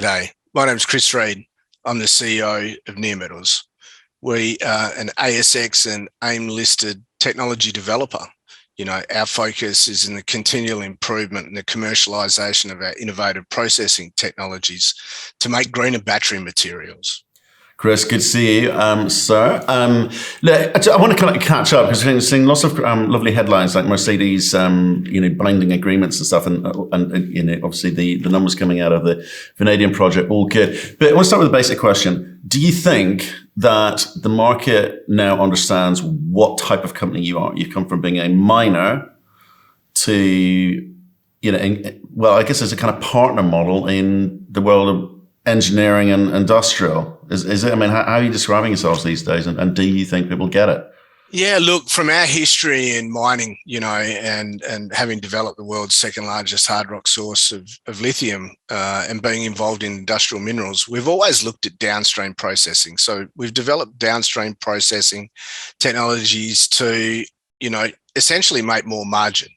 G'day. My name's Chris Reid. I'm the CEO of Neometals. We are an ASX and AIM listed technology developer. Our focus is in the continual improvement and the commercialisation of our innovative processing technologies to make greener battery materials. Chris, good to see you, sir. Look, I want to kind of catch up because we've seen lots of lovely headlines like Mercedes, binding agreements and stuff, and obviously the numbers coming out of the Vanadium project, all good. But I want to start with a basic question. Do you think that the market now understands what type of company you are? You've come from being a miner to, I guess there's a kind of partner model in the world of engineering and industrial. Is it? I mean, how are you describing yourselves these days? And do you think people get it? Yeah, look, from our history in mining, and having developed the world's second largest hard rock source of lithium and being involved in industrial minerals, we've always looked at downstream processing. So we've developed downstream processing technologies to, essentially make more margin.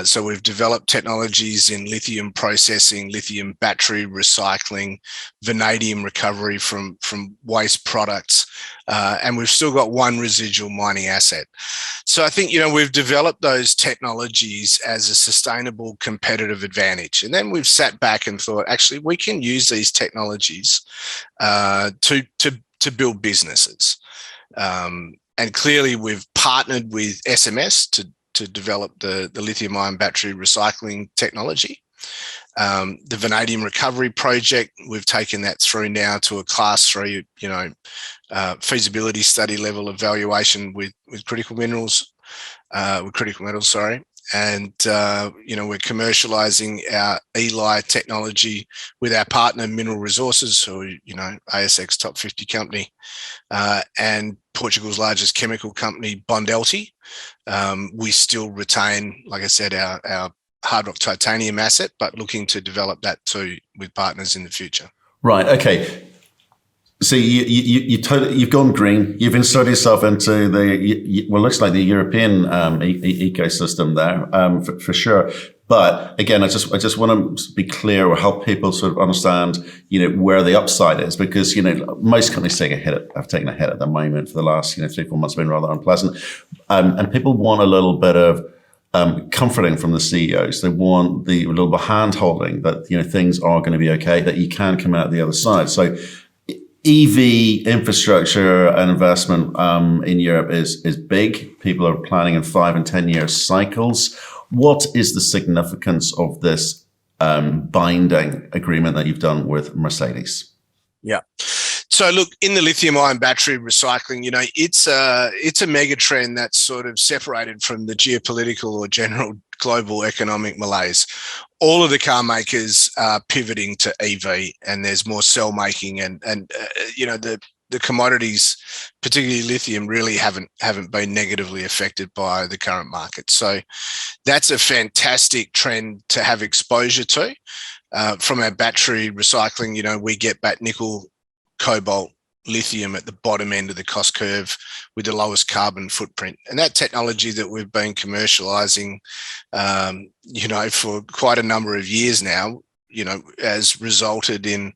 So we've developed technologies in lithium processing, lithium battery recycling, vanadium recovery from waste products, and we've still got one residual mining asset. So I think, we've developed those technologies as a sustainable competitive advantage. And then we've sat back and thought, actually, we can use these technologies to build businesses. And clearly we've partnered with SMS to develop the lithium-ion battery recycling technology. The vanadium recovery project, we've taken that through now to a class 3, feasibility study level evaluation with critical metals, sorry. And, we're commercializing our ELI technology with our partner Mineral Resources, who are, ASX top 50 company, and Portugal's largest chemical company, Bondelti. We still retain, like I said, our hard rock titanium asset, but looking to develop that too with partners in the future. Right. Okay. So you've gone green. You've inserted yourself into looks like the European ecosystem there, for sure. But again, I just want to be clear or help people sort of understand, where the upside is, because most companies have taken a hit at the moment for the last 3-4 months, been rather unpleasant, and people want a little bit of comforting from the CEOs. They want a little bit of hand holding that things are going to be okay, that you can come out the other side. So EV infrastructure and investment in Europe is big. People are planning in 5 and 10 year cycles. What is the significance of this binding agreement that you've done with Mercedes? Yeah. So look, in the lithium-ion battery recycling, it's a mega trend that's sort of separated from the geopolitical or general global economic malaise. All of the car makers are pivoting to EV, and there's more cell making, and the commodities, particularly lithium, really haven't been negatively affected by the current market. So that's a fantastic trend to have exposure to. From our battery recycling, we get back nickel, cobalt, lithium at the bottom end of the cost curve with the lowest carbon footprint. And that technology that we've been commercializing, for quite a number of years now, has resulted in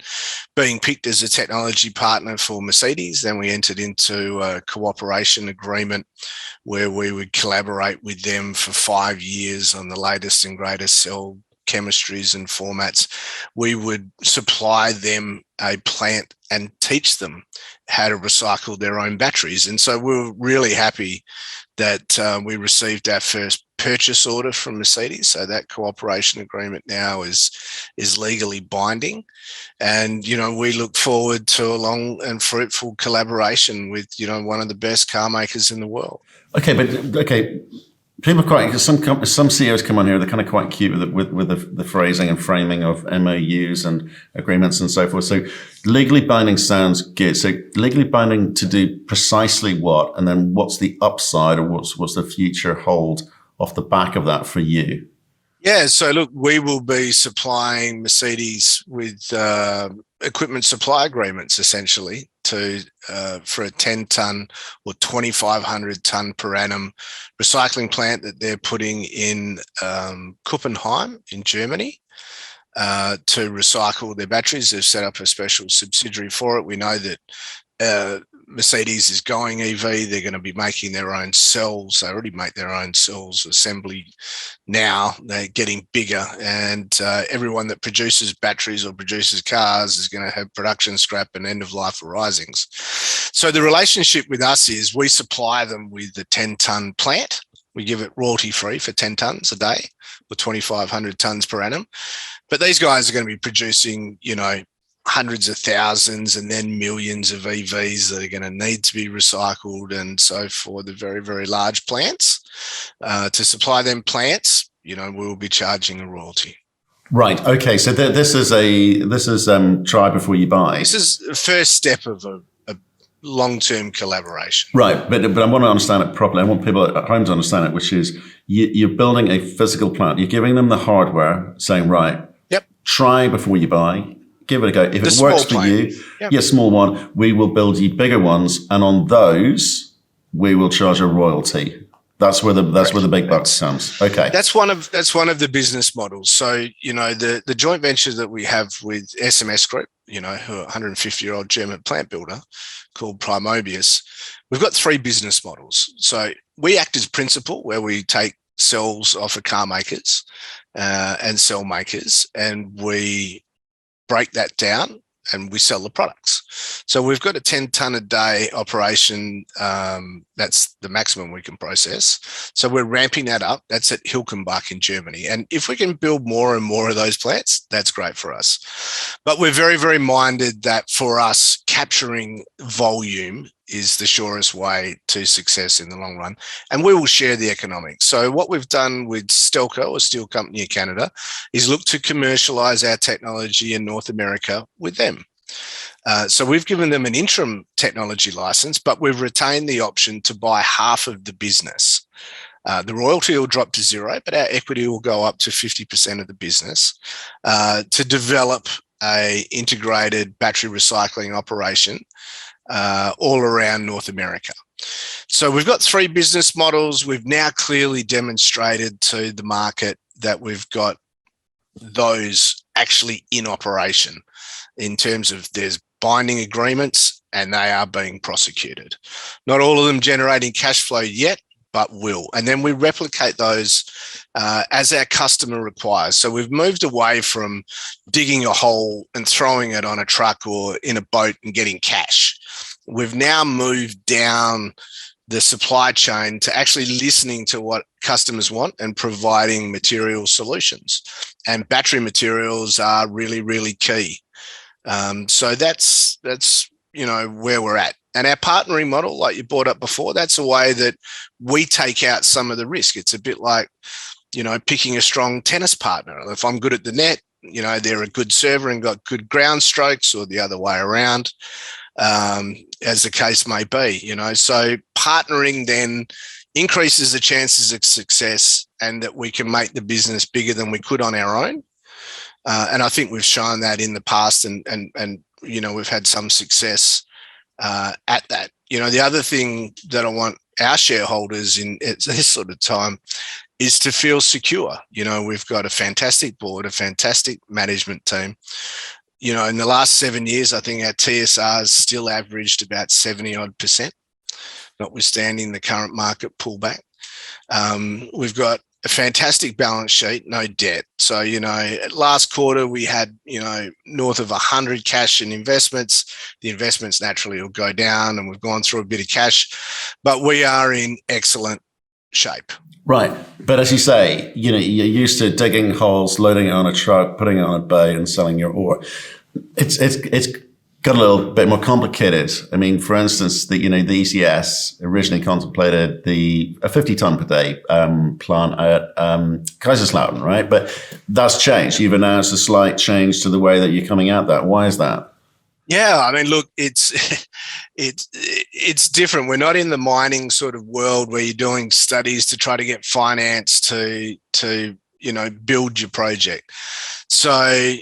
being picked as a technology partner for Mercedes. Then we entered into a cooperation agreement where we would collaborate with them for 5 years on the latest and greatest cell chemistries and formats. We would supply them a plant and teach them how to recycle their own batteries. And so we were really happy that we received our first purchase order from Mercedes. So that cooperation agreement now is legally binding. And, we look forward to a long and fruitful collaboration with, one of the best car makers in the world. Okay. People are quite, some CEOs come on here, they're kind of quite cute with the phrasing and framing of MOUs and agreements and so forth. So legally binding sounds good. So legally binding to do precisely what? And then what's the upside, or what's the future hold off the back of that for you? Yeah, so look, we will be supplying Mercedes with equipment supply agreements, essentially, for a 10-ton or 2,500-ton per annum recycling plant that they're putting in Kuppenheim in Germany. to recycle their batteries. They've set up a special subsidiary for it. We know that Mercedes is going EV. They're going to be making their own cells. They already make their own cells assembly now. They're getting bigger, and everyone that produces batteries or produces cars is going to have production scrap and end-of-life arisings. So the relationship with us is we supply them with a 10-ton plant. We give it royalty-free for 10 tons a day, or 2,500 tons per annum. But these guys are going to be producing, hundreds of thousands and then millions of EVs that are going to need to be recycled. And so for the very, very large plants, to supply them plants, we will be charging a royalty. Right. Okay. So this is try before you buy. This is the first step of a long-term collaboration. Right. But I want to understand it properly. I want people at home to understand it, which is you're building a physical plant. You're giving them the hardware, saying, right, try before you buy. Give it a go. If it works for you, small one, we will build you bigger ones, and on those we will charge a royalty. That's where the big bucks comes. Okay. That's one of the business models. So, the joint venture that we have with SMS Group, who are a 150-year-old German plant builder called Primobius, we've got 3 business models. So we act as principal, where we take cells off of car makers and cell makers, and we break that down and we sell the products. So we've got a 10-ton a day operation. That's the maximum we can process. So we're ramping that up. That's at Hilkenbach in Germany. And if we can build more and more of those plants, that's great for us. But we're very, very minded that for us, capturing volume is the surest way to success in the long run. And we will share the economics. So what we've done with Stelco, a steel company in Canada, is look to commercialize our technology in North America with them. So we've given them an interim technology license, but we've retained the option to buy half of the business. The royalty will drop to 0, but our equity will go up to 50% of the business to develop a integrated battery recycling operation all around North America. So we've got 3 business models. We've now clearly demonstrated to the market that we've got those actually in operation, in terms of there's binding agreements and they are being prosecuted. Not all of them generating cash flow yet, but will. And then we replicate those as our customer requires. So we've moved away from digging a hole and throwing it on a truck or in a boat and getting cash. We've now moved down the supply chain to actually listening to what customers want and providing material solutions. And battery materials are really, really key. So that's where we're at. And our partnering model, like you brought up before, that's a way that we take out some of the risk. It's a bit like, picking a strong tennis partner. If I'm good at the net, they're a good server and got good ground strokes, or the other way around, as the case may be, So partnering then increases the chances of success, and that we can make the business bigger than we could on our own. And I think we've shown that in the past, and we've had some success at that. The other thing that I want our shareholders in at this sort of time is to feel secure. We've got a fantastic board, a fantastic management team. In the last 7 years, I think our TSR's still averaged about 70-odd%, notwithstanding the current market pullback. We've got a fantastic balance sheet, no debt. So, last quarter we had, north of 100 cash in investments. The investments naturally will go down, and we've gone through a bit of cash, but we are in excellent shape. Right. But as you say, you're used to digging holes, loading it on a truck, putting it on a boat and selling your ore. It's got a little bit more complicated. I mean, for instance, the ECS originally contemplated a 50-ton per day plant at Kaiserslautern, right? But that's changed. You've announced a slight change to the way that you're coming at that. Why is that? Yeah, I mean, look, it's different. We're not in the mining sort of world where you're doing studies to try to get finance to build your project. So,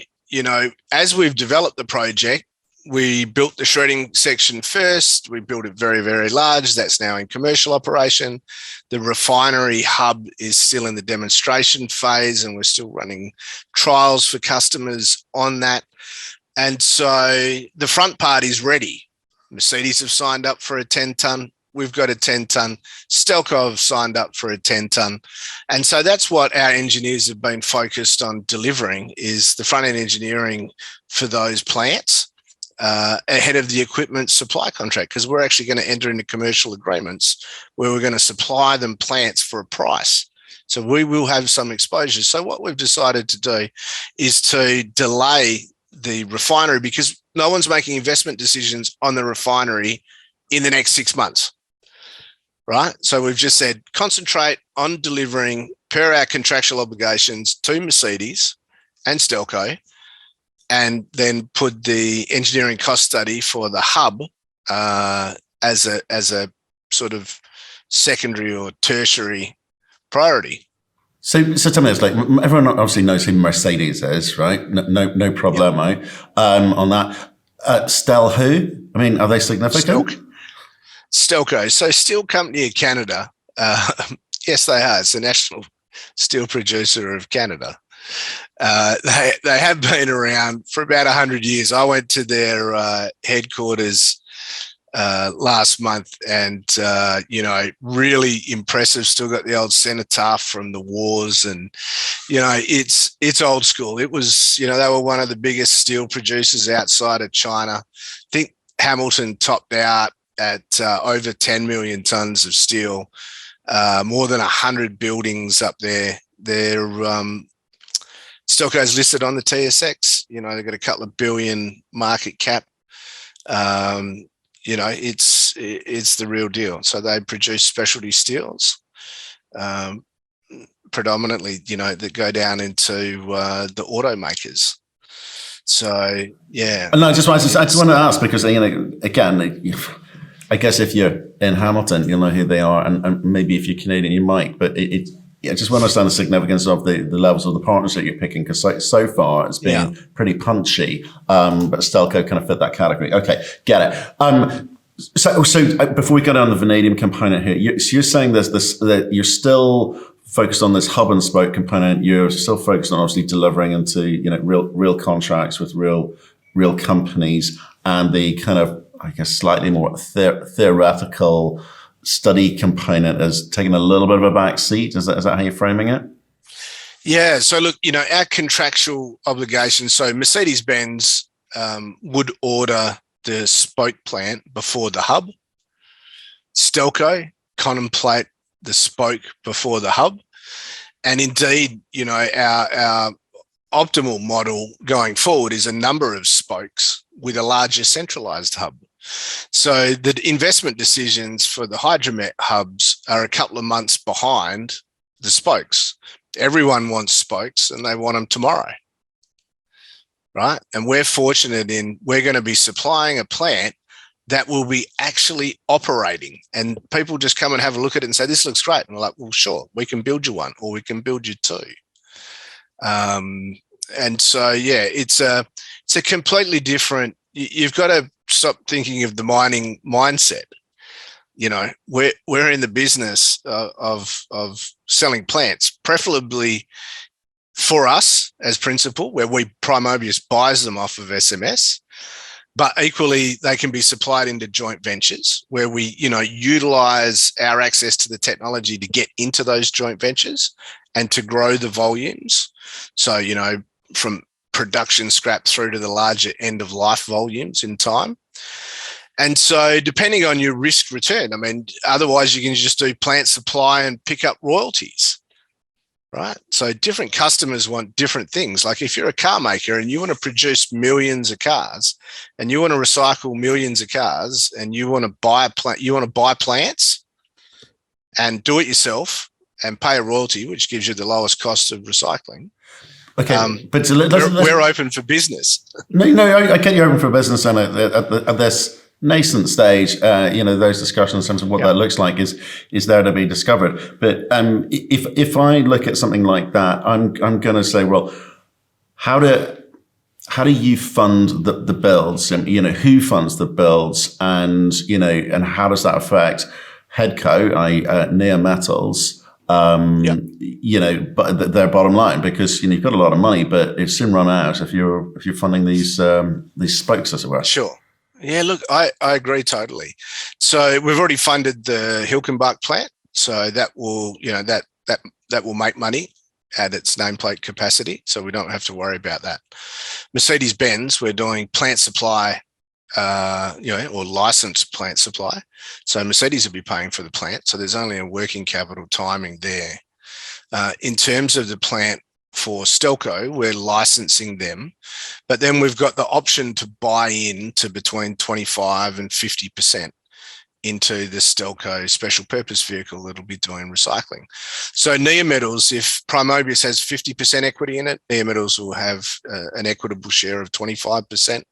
as we've developed the project, we built the shredding section first. We built it very, very large. That's now in commercial operation. The refinery hub is still in the demonstration phase, and we're still running trials for customers on that. And so the front part is ready. Mercedes have signed up for a 10-ton. We've got a 10-ton. Stelco have signed up for a 10-ton. And so that's what our engineers have been focused on delivering, is the front-end engineering for those plants ahead of the equipment supply contract, because we're actually going to enter into commercial agreements where we're going to supply them plants for a price. So we will have some exposure. So what we've decided to do is to delay the refinery, because no one's making investment decisions on the refinery in the next 6 months, right? So we've just said, concentrate on delivering per our contractual obligations to Mercedes and Stelco, and then put the engineering cost study for the hub as a sort of secondary or tertiary priority. So tell me this, like, everyone obviously knows who Mercedes is, right? No problemo on that. Stelco, I mean, are they significant? Stelco, so steel company of Canada. Yes, they are. It's the national steel producer of Canada. They have been around for about 100 years. I went to their headquarters last month, and really impressive. Still got the old cenotaph from the wars, and it's old school. It was, they were one of the biggest steel producers outside of China. I think Hamilton topped out at over 10 million tons of steel, more than 100 buildings up there. They're Stelco's listed on the TSX. They've got a couple of billion market cap. It's the real deal. So they produce specialty steels, predominantly, that go down into the automakers. So yeah. And I just want to ask, because again, I guess if you're in Hamilton, you'll know who they are, and maybe if you're Canadian, you might. But I just want to understand the significance of the levels of the partnership you're picking, because so far it's been pretty punchy, but Stelco kind of fit that category. Okay, get it. So before we go down the vanadium component here, you're saying that you're still focused on this hub and spoke component. You're still focused on obviously delivering into real contracts with real companies, and the kind of, I guess, slightly more theoretical study component is taking a little bit of a back seat. Is that how you're framing it? Yeah. So look, our contractual obligations. So Mercedes-Benz would order the spoke plant before the hub. Stelco contemplate the spoke before the hub. And indeed, our optimal model going forward is a number of spokes with a larger centralized hub. So the investment decisions for the hydromet hubs are a couple of months behind the spokes. Everyone wants spokes, and they want them tomorrow, right? And we're fortunate we're going to be supplying a plant that will be actually operating, and people just come and have a look at it and say, this looks great. And we're like, well, sure, we can build you one, or we can build you two. And so, yeah, it's a completely different, you've got to stop thinking of the mining mindset. We're in the business of selling plants, preferably for us as principal, where Primobius buys them off of SMS, but equally they can be supplied into joint ventures where we, utilize our access to the technology to get into those joint ventures and to grow the volumes. So, from production scrap through to the larger end of life volumes in time. And so depending on your risk return, otherwise you can just do plant supply and pick up royalties, right? So different customers want different things. Like if you're a car maker and you want to produce millions of cars and you want to recycle millions of cars and you want to buy plants and do it yourself and pay a royalty, which gives you the lowest cost of recycling. Okay, but we're open for business. No, I get you open for business, and at this nascent stage, those discussions in terms of what that looks like is there to be discovered. But if I look at something like that, I'm going to say, well, how do how do you fund the builds, and who funds the builds, and and how does that affect Headco, i.e. Neometals, but their bottom line, because you've got a lot of money, but it's soon run out if you're funding these spokes, as it were. Sure. Yeah, look, I agree totally. So we've already funded the Hilkenbach plant, so that will that will make money at its nameplate capacity, so we don't have to worry about that. Mercedes-Benz, we're doing plant supply, or licensed plant supply. So Mercedes will be paying for the plant. So there's only a working capital timing there. In terms of the plant for Stelco, we're licensing them, but then we've got the option to buy in to between 25 and 50% into the Stelco special purpose vehicle that'll be doing recycling. So Neometals, if Primobius has 50% equity in it, Neometals will have an equitable share of 25%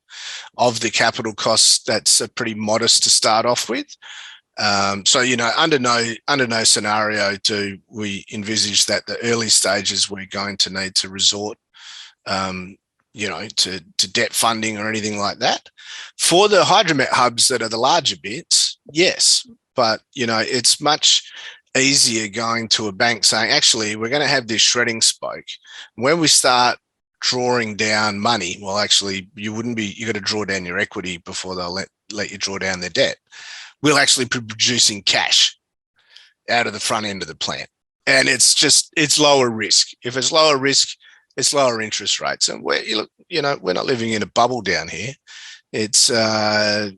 of the capital costs. That's pretty modest to start off with. So under no scenario do we envisage that the early stages we're going to need to resort to debt funding or anything like that. For the hydromet hubs that are the larger bits, yes, but it's much easier going to a bank saying, actually, we're going to have this shredding spoke. When we start drawing down money, well, actually, you got to draw down your equity before they'll let you draw down their debt. We'll actually be producing cash out of the front end of the plant, and it's lower risk. If it's lower risk, it's lower interest rates, and we're not living in a bubble down here. It's our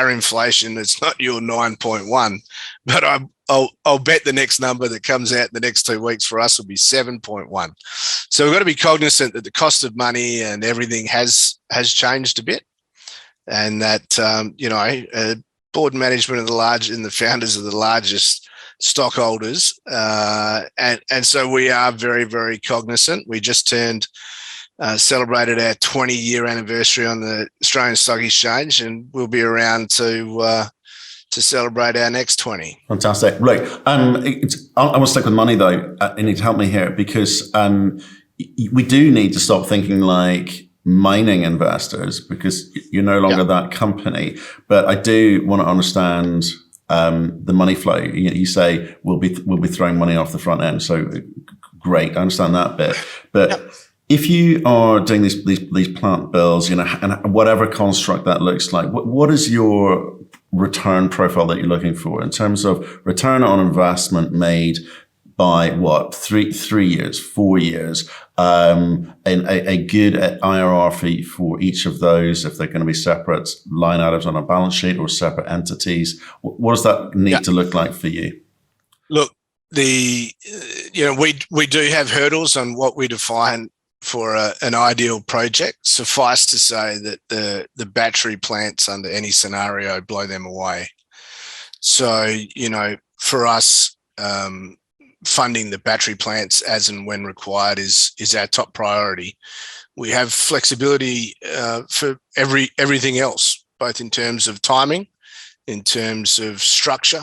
inflation. It's not your 9.1, but I'll bet the next number that comes out in the next 2 weeks for us will be 7.1. So we've got to be cognizant that the cost of money and everything has changed a bit, and that board management of and the founders of the largest stockholders, and so we are very, very cognizant. We just celebrated our 20-year anniversary on the Australian Stock Exchange, and we'll be around to celebrate our next 20. Fantastic. Right. I want to stick with money, though. You need to help me here, because we do need to stop thinking like mining investors, because you're no longer that company. But I do want to understand the money flow. You say we'll be throwing money off the front end. So great, I understand that bit. But if you are doing these plant builds, and whatever construct that looks like, what is your return profile that you're looking for in terms of return on investment made by what, 3 years, 4 years, and a good IRR for each of those, if they're going to be separate line items on a balance sheet or separate entities? What does that need to look like for you? Look, we do have hurdles on what we define for an ideal project. Suffice to say that the battery plants under any scenario blow them away. So, for us, funding the battery plants as and when required is our top priority. We have flexibility for everything else, both in terms of timing, in terms of structure.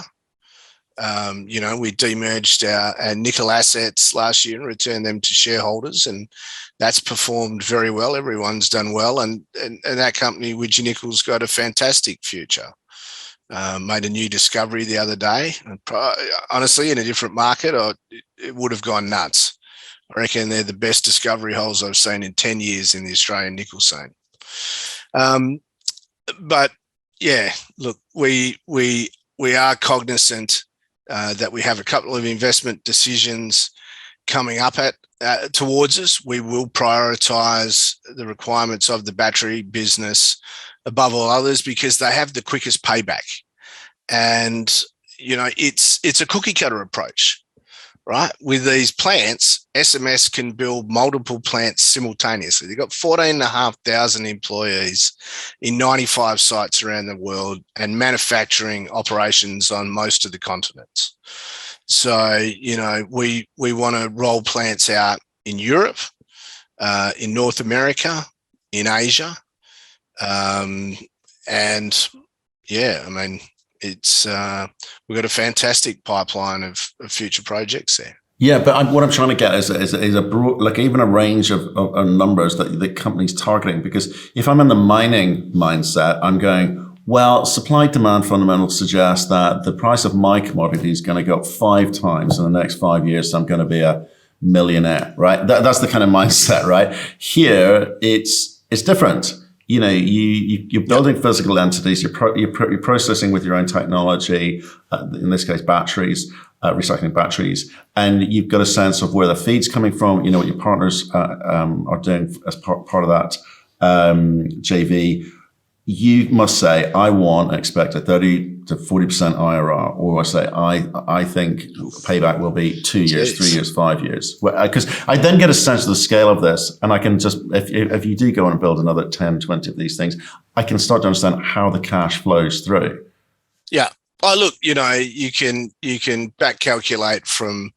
We demerged our nickel assets last year and returned them to shareholders, and that's performed very well. Everyone's done well, and that company, Widgie Nickel's, got a fantastic future. Made a new discovery the other day. Honestly, in a different market, it would have gone nuts. I reckon they're the best discovery holes I've seen in 10 years in the Australian nickel scene. But yeah, look, we are cognizant that we have a couple of investment decisions coming up towards us. We will prioritise the requirements of the battery business above all others because they have the quickest payback. And, it's a cookie cutter approach, right? With these plants, SMS can build multiple plants simultaneously. They've got 14,500 employees in 95 sites around the world and manufacturing operations on most of the continents. So, we want to roll plants out in Europe, in North America, in Asia. It's we've got a fantastic pipeline of future projects there. Yeah, but what I'm trying to get is a broad, like even a range of numbers that the company's targeting. Because if I'm in the mining mindset, I'm going, well, supply demand fundamentals suggest that the price of my commodity is going to go up 5 times in the next 5 years. So I'm going to be a millionaire, right? That's the kind of mindset, right? Here, it's different. You know, you're building physical entities. You're processing with your own technology. In this case, batteries. Recycling batteries, and you've got a sense of where the feed's coming from. You know what your partners are doing as part of that JV. You must say, I want and expect a 30 to 40% IRR, or I say, I think payback will be 2 years, 3 years, 5 years. Because I then get a sense of the scale of this, and I can just, if you do go on and build another 10, 20 of these things, I can start to understand how the cash flows through. Yeah. Oh, look, you know, you can back calculate from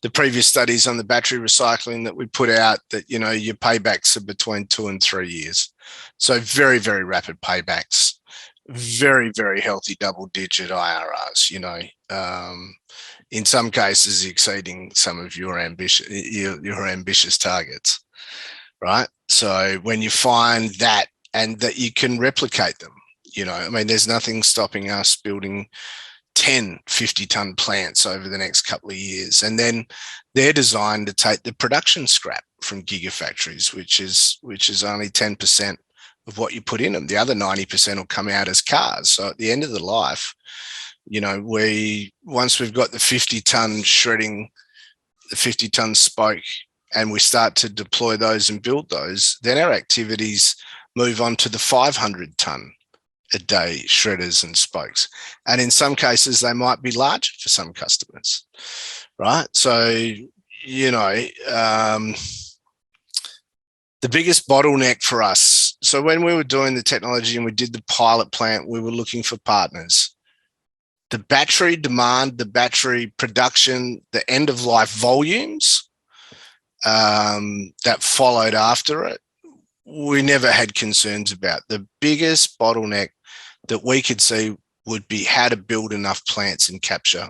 the previous studies on the battery recycling that we put out that, you know, your paybacks are between 2 and 3 years. So very, very rapid paybacks, very, very healthy double-digit IRRs, you know, in some cases exceeding some of your ambitious targets, right? So when you find that and that you can replicate them, you know, I mean, there's nothing stopping us building 10 50-ton plants over the next couple of years. And then they're designed to take the production scrap from gigafactories, which is only 10% of what you put in them. The other 90% will come out as cars. So at the end of the life, you know, once we've got the 50-ton shredding, the 50-ton spoke, and we start to deploy those and build those, then our activities move on to the 500-ton a day shredders and spokes. And in some cases, they might be larger for some customers, right? So, you know, the biggest bottleneck for us, so when we were doing the technology and we did the pilot plant, we were looking for partners. The battery demand, the battery production, the end of life volumes that followed after it, we never had concerns about. The biggest bottleneck that we could see would be how to build enough plants and capture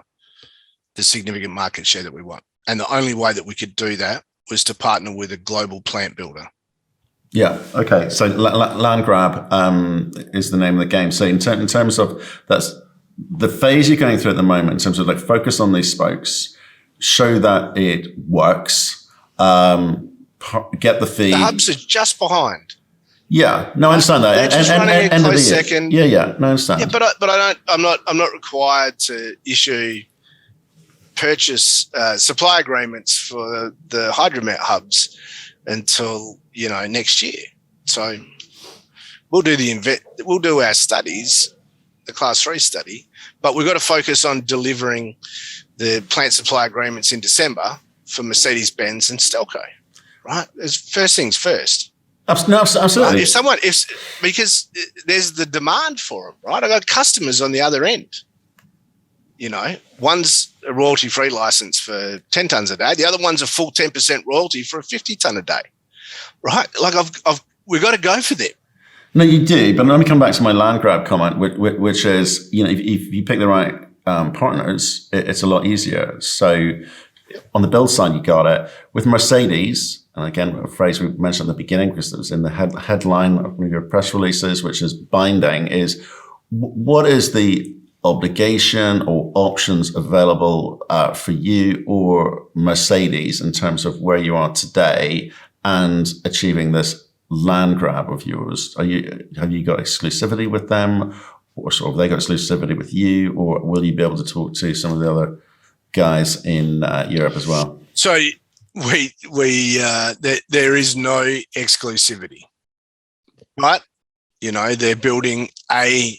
the significant market share that we want. And the only way that we could do that was to partner with a global plant builder. Yeah. Okay. So land grab is the name of the game. So in terms of that's the phase you're going through at the moment, in terms of like focus on these spokes, show that it works, get the feed. The hubs are just behind. Yeah, no, I understand that. They're just running a close second. Yeah, no, I understand. Yeah, but I'm not required to issue purchase supply agreements for the hydromet hubs until, you know, next year. So we'll do our studies, the class 3 study, but we've got to focus on delivering the plant supply agreements in December for Mercedes-Benz and Stelco, right? As first things first. No, absolutely. Because there's the demand for them, right? I got customers on the other end. You know, one's a royalty-free license for 10 tons a day. The other one's a full 10% royalty for a 50-ton a day, right? Like we've got to go for them. No, you do. But let me come back to my land grab comment, which is, you know, if you pick the right partners, it's a lot easier. So on the build side, you got it. With Mercedes, and again, a phrase we mentioned at the beginning, because it was in the headline of one of your press releases, which is binding, is what is the obligation or options available for you or Mercedes in terms of where you are today and achieving this land grab of yours? Have you got exclusivity with them, or sort of they got exclusivity with you, or will you be able to talk to some of the other guys in Europe as well? So there is no exclusivity, right? You know, they're building a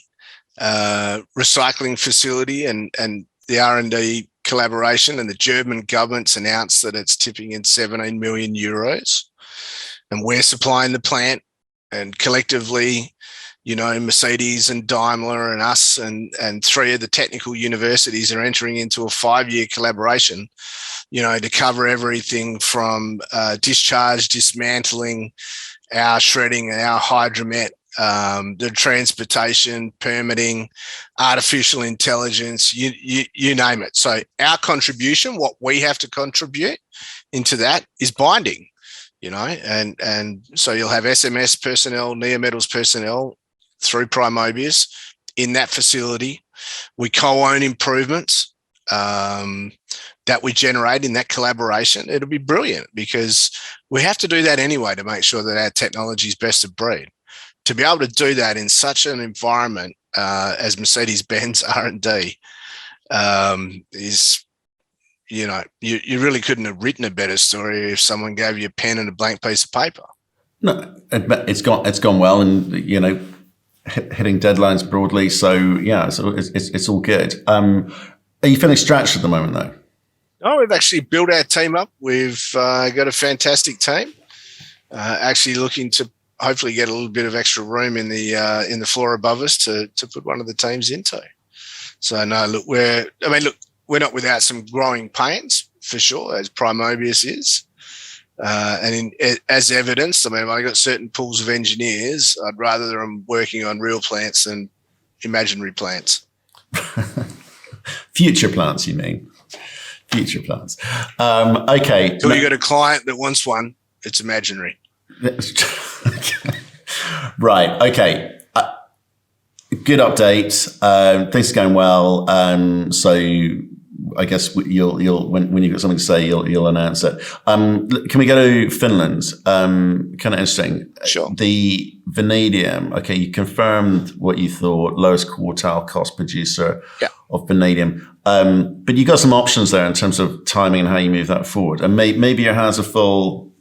recycling facility, and the R&D collaboration, and the German government's announced that it's tipping in 17 million euros, and we're supplying the plant, and collectively, you know, Mercedes and Daimler and us and 3 of the technical universities are entering into a 5-year collaboration, you know, to cover everything from discharge, dismantling, our shredding and our hydromet the transportation, permitting, artificial intelligence, you name it. So our contribution, what we have to contribute into that, is binding, and so you'll have SMS personnel, Neometals personnel through Primobius in that facility. We co-own improvements that we generate in that collaboration. It'll be brilliant because we have to do that anyway to make sure that our technology is best of breed. To be able to do that in such an environment as Mercedes-Benz R&D is, you really couldn't have written a better story if someone gave you a pen and a blank piece of paper. No, it's gone well, and hitting deadlines broadly. So yeah, it's all good. Are you feeling stretched at the moment though? Oh, we've actually built our team up. We've got a fantastic team. Actually looking to hopefully get a little bit of extra room in the floor above us to put one of the teams into. So no, look, we're not without some growing pains for sure, as Primobius is. And as evidenced, I've got certain pools of engineers. I'd rather them working on real plants than imaginary plants. Future plants, you mean? Future plants. Okay. Until you got a client that wants one, it's imaginary. Right. Okay. Good update. Things are going well. So I guess you'll when you've got something to say, you'll announce it. Can we go to Finland? Kind of interesting. Sure. The vanadium. Okay, you confirmed what you thought. Lowest quartile cost producer of vanadium. But you got some options there in terms of timing and how you move that forward. And maybe your hands are full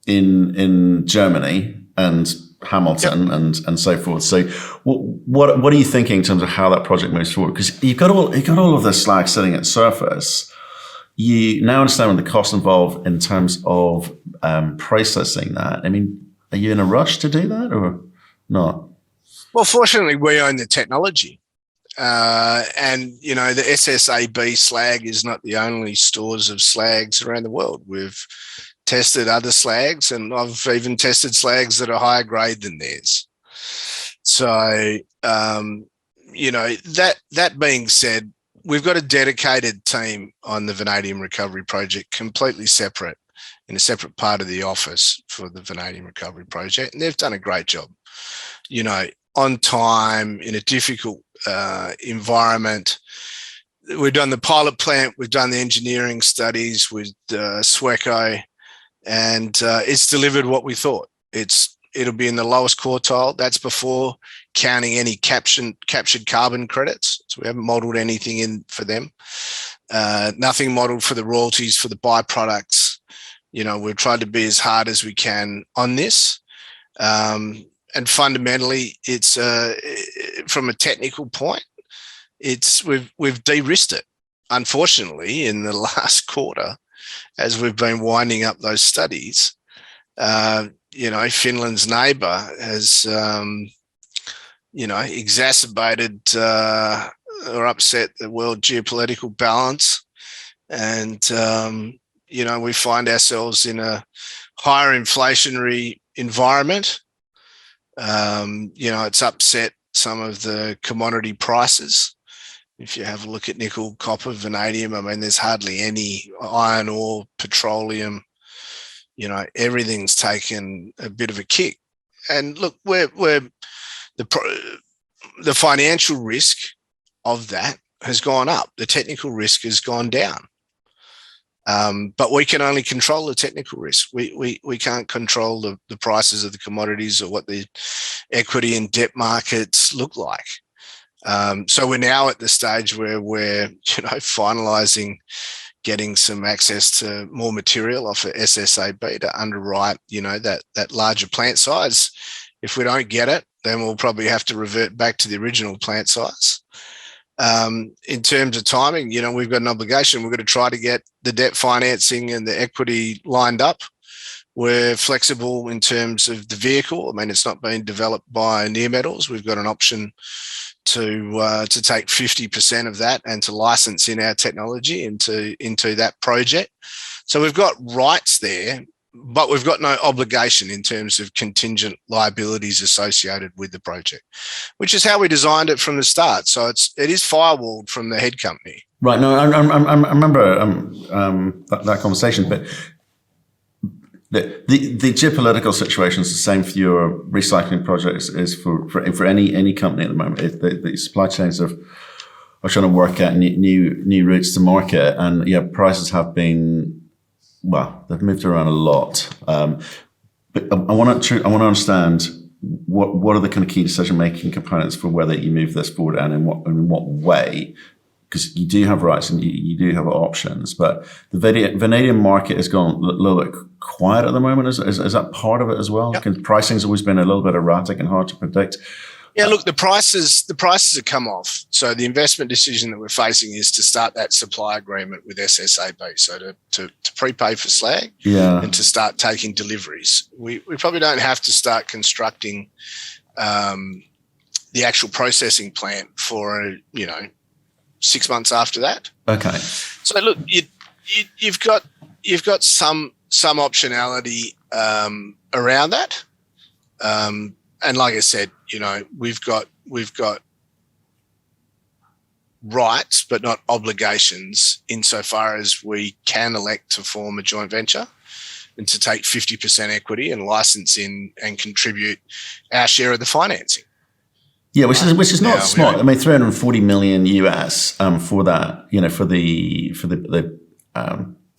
in Germany and Hamilton and so forth. So what are you thinking in terms of how that project moves forward? Because you've got all of this slag sitting at surface. You now understand the cost involved in terms of processing that. Are you in a rush to do that or not? Well, fortunately, we own the technology. And, the SSAB slag is not the only stores of slags around the world. We've tested other slags, and I've even tested slags that are higher grade than theirs. So, that being said, we've got a dedicated team on the vanadium recovery project, completely separate, in a separate part of the office for the vanadium recovery project. And they've done a great job, on time, in a difficult environment. We've done the pilot plant, we've done the engineering studies with Stelco, and it's delivered what we thought. It'll be in the lowest quartile. That's before counting any captured carbon credits. So we haven't modelled anything in for them. Nothing modelled for the royalties for the byproducts. We've tried to be as hard as we can on this. And fundamentally, it's from a technical point, we've de-risked it. Unfortunately, in the last quarter, as we've been winding up those studies, Finland's neighbour has, exacerbated or upset the world geopolitical balance. And, we find ourselves in a higher inflationary environment. It's upset some of the commodity prices. If you have a look at nickel, copper, vanadium, there's hardly any iron ore, petroleum. Everything's taken a bit of a kick. And look, we're the financial risk of that has gone up. The technical risk has gone down. But we can only control the technical risk. We can't control the prices of the commodities or what the equity and debt markets look like. So we're now at the stage where we're, finalising getting some access to more material off of SSAB to underwrite, that larger plant size. If we don't get it, then we'll probably have to revert back to the original plant size. In terms of timing, we've got an obligation. We've got to try to get the debt financing and the equity lined up. We're flexible in terms of the vehicle. It's not being developed by Neometals. We've got an option to take 50% of that and to license in our technology into that project. So we've got rights there, but we've got no obligation in terms of contingent liabilities associated with the project, which is how we designed it from the start. So it is firewalled from the head company. Right. No, I remember that conversation, but the geopolitical situation is the same for your recycling projects as for any company at the moment. The supply chains are trying to work out new routes to market, and prices have been, well, they've moved around a lot. But I want to understand what are the kind of key decision making components for whether you move this forward, and in what way. Because you do have rights and you do have options, but the vanadium market has gone a little bit quiet at the moment. Is that part of it as well? Yep. Pricing's always been a little bit erratic and hard to predict. Yeah, look, the prices have come off. So the investment decision that we're facing is to start that supply agreement with SSAB. So to prepay for slag, and to start taking deliveries. We probably don't have to start constructing the actual processing plant for 6 months after that. Okay. So look, you've got some optionality around that, and like I said, we've got rights but not obligations insofar as we can elect to form a joint venture and to take 50% equity and license in and contribute our share of the financing. Yeah, which is not smart. I mean, $340 million US for that. For the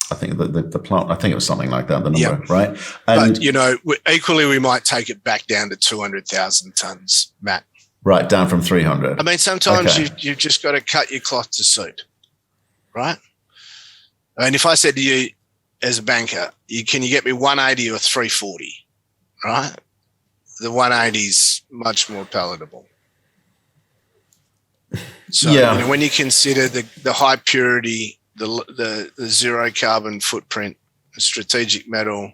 I think the plant. I think it was something like that. The number, right? And but equally, we might take it back down to 200,000 tons, Matt. Right, down from 300. I mean, sometimes you've just got to cut your cloth to suit, right? I mean, if I said to you as a banker, can you get me 180 or 340, right? The 180 is much more palatable. So when you consider the high purity, the zero carbon footprint, the strategic metal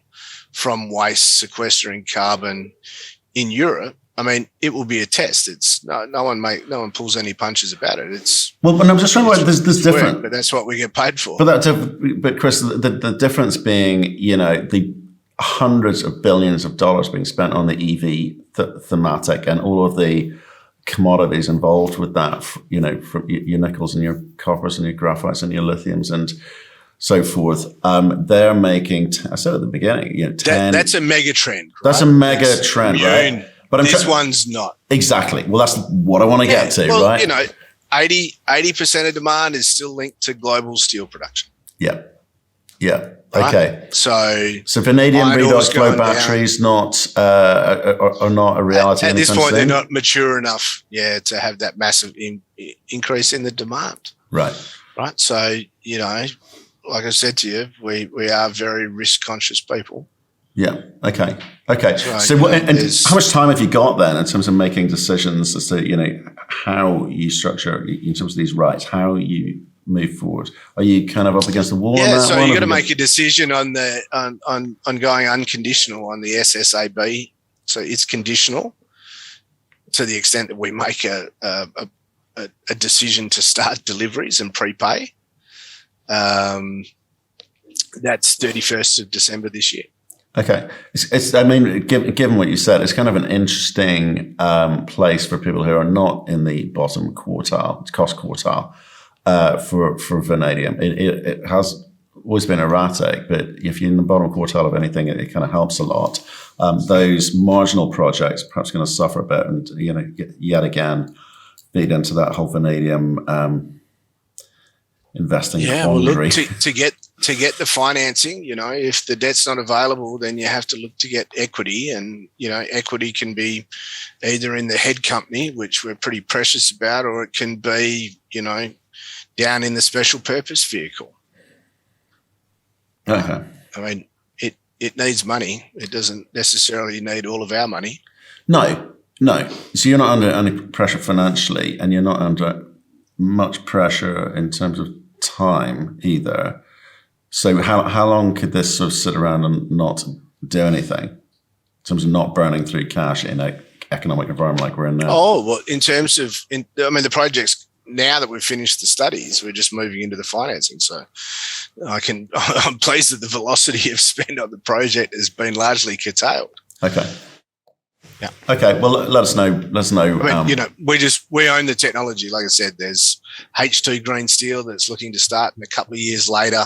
from waste sequestering carbon in Europe, I mean, it will be a test. It's no one pulls any punches about it. But I'm just trying to there's different, but that's what we get paid for. But Chris, the difference being, the hundreds of billions of dollars being spent on the EV thematic and all of the commodities involved with that, from your nickels and your coppers and your graphites and your lithiums and so forth. They're making, I said at the beginning, 10. That's a mega trend. Right? That's a mega trend, right? But this one's not. Exactly. Well, that's what I want to get to, right? 80% of demand is still linked to global steel production. Yeah. Yeah. Right? Okay. So vanadium redox flow batteries are not a reality at this point. They're not mature enough, to have that massive increase in the demand. Right. Right. So like I said to you, we are very risk conscious people. Yeah. Okay. So how much time have you got then in terms of making decisions as to how you structure in terms of these rights, how you move forward? Are you kind of up against the wall? Yeah, so you got to make a decision on going unconditional on the SSAB. So it's conditional to the extent that we make a decision to start deliveries and prepay. That's 31st of December this year. Okay. Given what you said, it's kind of an interesting place for people who are not in the bottom quartile, cost quartile, for vanadium. It has always been erratic, but if you're in the bottom quartile of anything, it kind of helps a lot. Those marginal projects perhaps going to suffer a bit and, yet again, feed into that whole vanadium investing quandary. Well, look, to get the financing, if the debt's not available, then you have to look to get equity, and equity can be either in the head company, which we're pretty precious about, or it can be down in the special purpose vehicle. Okay. I mean, it needs money. It doesn't necessarily need all of our money. No. So you're not under any pressure financially, and you're not under much pressure in terms of time either. So how long could this sort of sit around and not do anything in terms of not burning through cash in an economic environment like we're in now? Oh, well, in terms of, the project's now that we've finished the studies, we're just moving into the financing. So I'm pleased that the velocity of spend on the project has been largely curtailed. Okay. Yeah. Okay. Well, let us know. I mean, we own the technology. Like I said, there's H2 Green Steel that's looking to start in a couple of years later.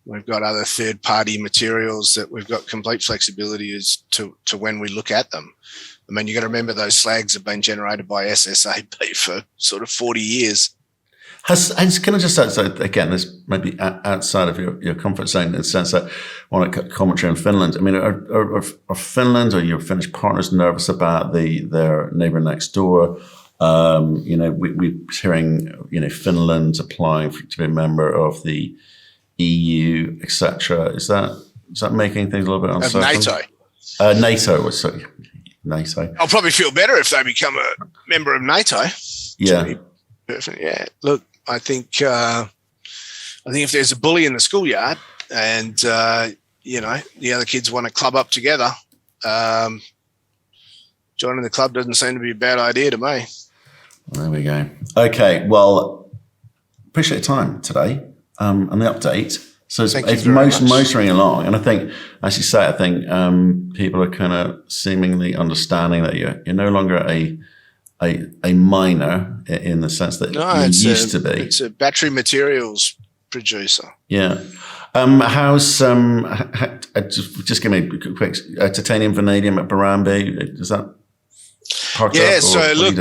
We've got other third-party materials that we've got complete flexibility as to when we look at them. I mean, you got to remember those slags have been generated by SSAB for sort of 40 years. Can I just say, so again, this might be outside of your comfort zone in the sense that I want to commentary on Finland. I mean, are Finland or your Finnish partners nervous about their neighbour next door? We're hearing, Finland applying to be a member of the EU, etc. Is that making things a little bit uncertain? Of NATO. NATO. Sorry. NATO. I'll probably feel better if they become a member of NATO. Yeah. Yeah. Look, I think if there's a bully in the schoolyard and the other kids want to club up together, joining the club doesn't seem to be a bad idea to me. There we go. Okay. Well, appreciate your time today and the update. So it's motoring along, and I think, as you say, people are kind of seemingly understanding that you're no longer a miner in the sense that you used to be. It's a battery materials producer. Yeah. Just give me a quick titanium vanadium at Barrambie. Is that parked up? Yeah. So look,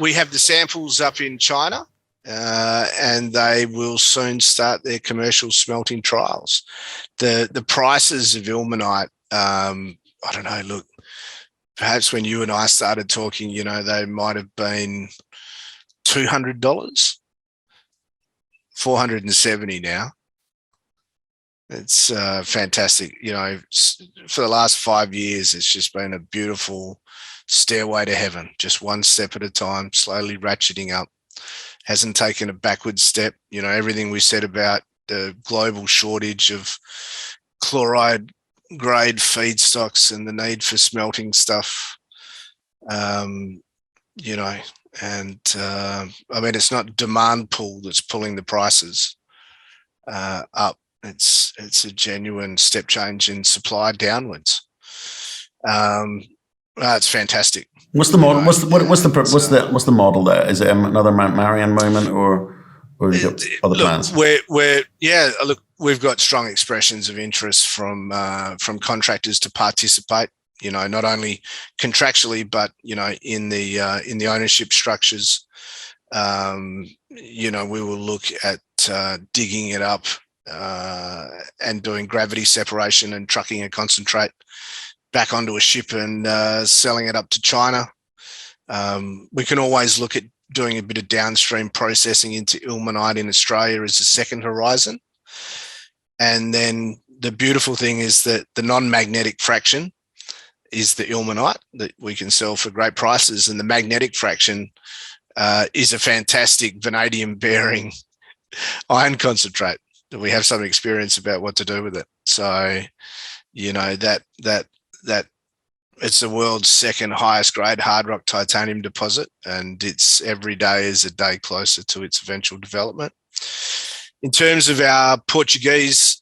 we have the samples up in China. And they will soon start their commercial smelting trials. The prices of ilmenite, I don't know, look, perhaps when you and I started talking, they might have been $200, $470 now. It's fantastic. For the last 5 years, it's just been a beautiful stairway to heaven, just one step at a time, slowly ratcheting up. Hasn't taken a backward step. Everything we said about the global shortage of chloride grade feedstocks and the need for smelting stuff, and it's not demand pull that's pulling the prices up. It's a genuine step change in supply downwards. It's fantastic. What's the model? What's the model there? Is it another Mount Marion moment, or you got other plans? We've got strong expressions of interest from contractors to participate. Not only contractually, but in the ownership structures. We will look at digging it up and doing gravity separation and trucking a concentrate back onto a ship and selling it up to China. We can always look at doing a bit of downstream processing into ilmenite in Australia as a second horizon. And then the beautiful thing is that the non-magnetic fraction is the ilmenite that we can sell for great prices. And the magnetic fraction is a fantastic vanadium-bearing iron concentrate that we have some experience about what to do with it. So, that it's the world's second highest grade hard rock titanium deposit, and it's every day is a day closer to its eventual development. In terms of our Portuguese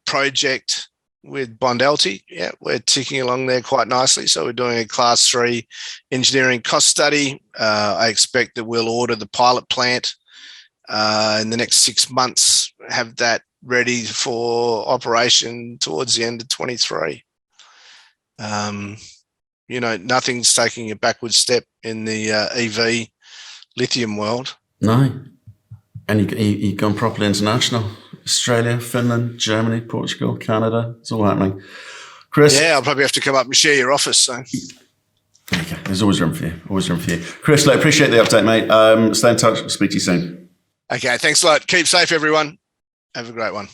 project with Bondelti, we're ticking along there quite nicely. So we're doing a class 3 engineering cost study. I expect that we'll order the pilot plant in the next 6 months, have that ready for operation towards the end of 23. Nothing's taking a backward step in the EV lithium world. No. And you've gone properly international. Australia, Finland, Germany, Portugal, Canada. It's all happening. Chris? Yeah, I'll probably have to come up and share your office. So. Okay. There's always room for you. Chris, I appreciate the update, mate. Stay in touch. I'll speak to you soon. Okay, thanks a lot. Keep safe, everyone. Have a great one.